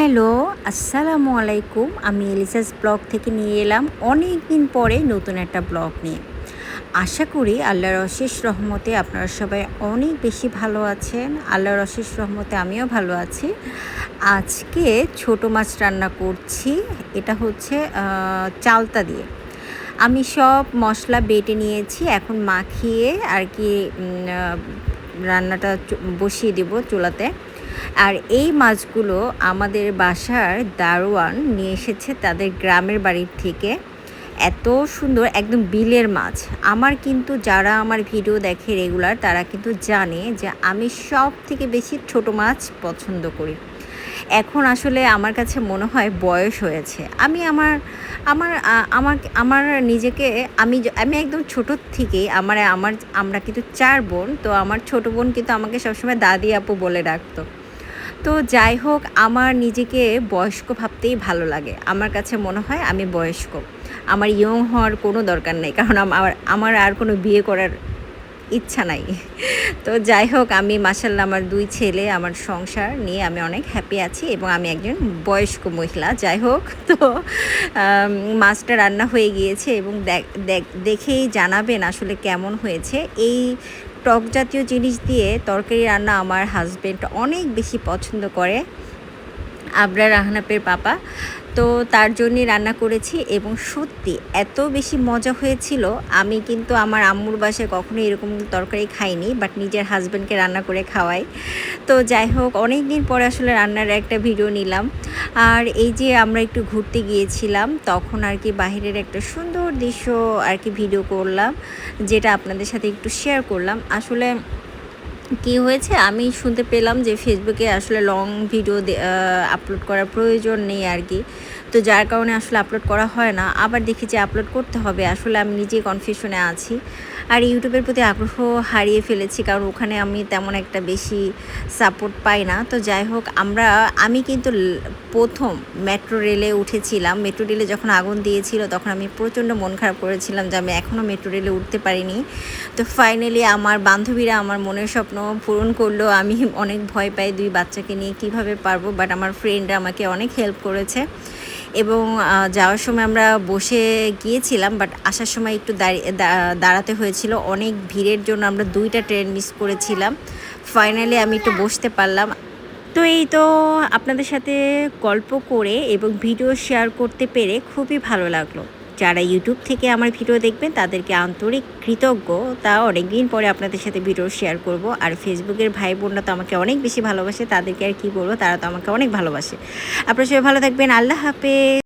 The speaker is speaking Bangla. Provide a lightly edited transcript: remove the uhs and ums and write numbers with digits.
হ্যালো, আসসালামু আলাইকুম। আমি এলিসাস ব্লগ থেকে নিয়ে এলাম অনেক দিন পরে নতুন একটা ব্লগ নিয়ে। আশা করি আল্লাহর অশেষ রহমতে আপনারা সবাই অনেক বেশি ভালো আছেন। আল্লাহর অশেষ রহমতে আমিও ভালো আছি। আজকে ছোট মাছ রান্না করছি। এটা হচ্ছে চালতা দিয়ে। আমি সব মশলা বেটে নিয়েছি। এখন মাখিয়ে আর কি রান্নাটা বসিয়ে দেব চুলাতে। আর এই মাছগুলো আমাদের বাসার দারোয়ান নিয়ে এসেছে তাদের গ্রামের বাড়ির থেকে। এত সুন্দর, একদম বিলের মাছ। আমার কিন্তু যারা আমার ভিডিও দেখে রেগুলার তারা কিন্তু জানে যে আমি সব থেকে বেশি ছোট মাছ পছন্দ করি। এখন আসলে আমার কাছে মনে হয় বয়স হয়েছে। আমি আমার আমার আমার আমার নিজেকে আমি একদম ছোটোর থেকেই আমরা কিন্তু ৪ বোন। তো আমার ছোট বোন কিন্তু আমাকে সবসময় দাদি আপু বলে ডাকতো। তো যাই হোক, আমার নিজেকে বয়স্ক ভাবতেই ভালো লাগে। আমার কাছে মনে হয় আমি বয়স্ক। আমার ইয়ং হওয়ার কোনো দরকার নেই। কারণ আমার আর কোনো বিয়ে করার ইচ্ছা নাই। তো যাই হোক, আমি মাশাআল্লাহ আমার ২ ছেলে, আমার সংসার নিয়ে আমি অনেক হ্যাপি আছি এবং আমি একজন বয়স্ক মহিলা। যাই হোক, তো মাছটা রান্না হয়ে গিয়েছে এবং দেখেই জানাবেন আসলে কেমন হয়েছে। এই টক জাতীয় জিনিস দিয়ে তরকারি রান্না আমার হাজবেন্ড অনেক বেশি পছন্দ করে, আবরার আহনাফের পাপা। তো তার জন্যই রান্না করেছি এবং সত্যি এত বেশি মজা হয়েছিল। আমি কিন্তু আমার আম্মুর বাসায় কখনো এরকম তরকারি খাইনি, বাট নিজের হাজব্যান্ডকে রান্না করে খাওয়াই। তো যাই হোক, অনেক দিন পরে আসলে রান্নার একটা ভিডিও নিলাম। আর এই যে আমরা একটু ঘুরতে গিয়েছিলাম, তখন আর কি বাহিরের একটা সুন্দর দৃশ্য আর কি ভিডিও করলাম, যেটা আপনাদের সাথে একটু শেয়ার করলাম। আসলে কি হয়েছে, আমি শুনতে পেলাম যে ফেসবুকে আসলে লং ভিডিও আপলোড করার প্রয়োজন নেই আর কি। তো যার কারণে আসলে আপলোড করা হয় না। আবার দেখি যে আপলোড করতে হবে। আসলে আমি নিজেই কনফিউশনে আছি। আর ইউটিউবের প্রতি আগ্রহ হারিয়ে ফেলেছি, কারণ ওখানে আমি তেমন একটা বেশি সাপোর্ট পাই না। তো যাই হোক, আমি কিন্তু প্রথম মেট্রো রেলে উঠেছিলাম। মেট্রো রেলে যখন আগুন দিয়েছিল তখন আমি প্রচণ্ড মন খারাপ করেছিলাম যে আমি এখনও মেট্রো রেলে উঠতে পারিনি। তো ফাইনালি আমার বান্ধবীরা আমার মনের স্বপ্ন পূরণ করলো। আমি অনেক ভয় পাই ২ বাচ্চাকে নিয়ে কীভাবে পারবো, বাট আমার ফ্রেন্ডরা আমাকে অনেক হেল্প করেছে। এবং যাওয়ার সময় আমরা বসে গিয়েছিলাম, বাট আসার সময় একটু দাঁড়াতে হয়েছিল। অনেক ভিড়ের জন্য আমরা ২টা ট্রেন মিস করেছিলাম। ফাইনালি আমি একটু বসতে পারলাম। তো এই তো আপনাদের সাথে গল্প করে এবং ভিডিও শেয়ার করতে পেরে খুবই ভালো লাগলো। যারা ইউটিউব থেকে আমার ভিডিও দেখবেন তাদেরকে আন্তরিক কৃতজ্ঞ। তা অনেক দিন পরে আপনাদের সাথে ভিডিও শেয়ার করব। আর ফেসবুকের ভাই বোনরা তো আমাকে অনেক বেশি ভালোবাসে, তাদেরকে আর কি বলবো, তারা তো আমাকে অনেক ভালোবাসে। আপনারা সবাই ভালো থাকবেন। আল্লাহ হাফেজ।